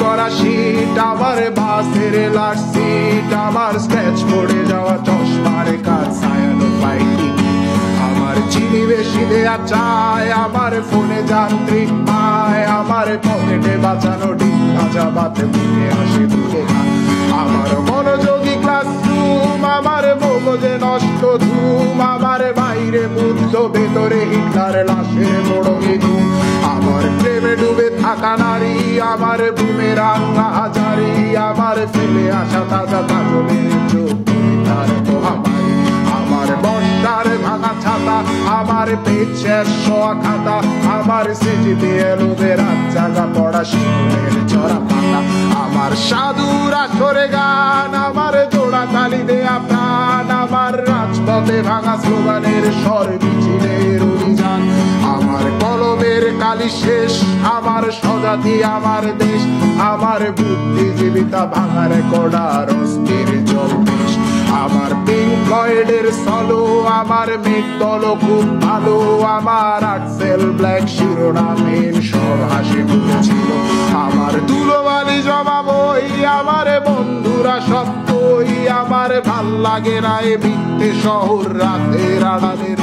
করা শীত, আমার বাসের লাস্ট সিট, আমার স্ক্র্যাচ পড়ে যাওয়া চশমার কাজ ছায়ানো ফাইটিং, আমার চিনি বেশি দেয়া চায়, আমার ফোনে যান্ত্রিক পায়, আমার পকেটে বাঁচানো ডিম ভাজা বাতে মুখে হাসি তুলে খায়, আমার মনোযোগী ক্লাসরুম, আমার মগজে নষ্ট ধুম, আমার বাইরে বুদ্ধ ভেতরে হিটলার লাশের মোড়কে ধুম, আমার প্রেমে ডুবে থাকা নারী, আমার বুমেরাং হাজারি, আমার ফেলে আসা তাজা কাজলের চোখ তার মহামারী, আমার বর্ষার ভাঙা ছাতা, আমার পেট শেষ শোয়া খাতা, আমার সিজিপি এলোবে রাত জাগা পড়া শিশুদের চড়া পাতা, আমার সাধুর আসরে গান, আমার জোড়া তালি দেয়া প্রাণ, আমার রাজপথে ভাঙা স্লোগানের স্বর মিছিলের অভিযান, আমার কলমের কালি শেষ, আমার স্বজাতি আমার দেশ, আমার বুদ্ধিজীবিতা ভাঙার কড়ার অস্থির জলদেশ, আমার পিঙ্ক ফ্লয়েডের সলো, আমার মেঘ দল খুব ভালো, আমার আর্টসেল ব্ল্যাক শিরোনামের সব হাসি মুখেছিল, আমার ধুলোবালি জমা বই, আমার বন্ধুরা সত্যই, আমার ভাল লাগে না এ মিথ্যে শহর রাতের আড়ালের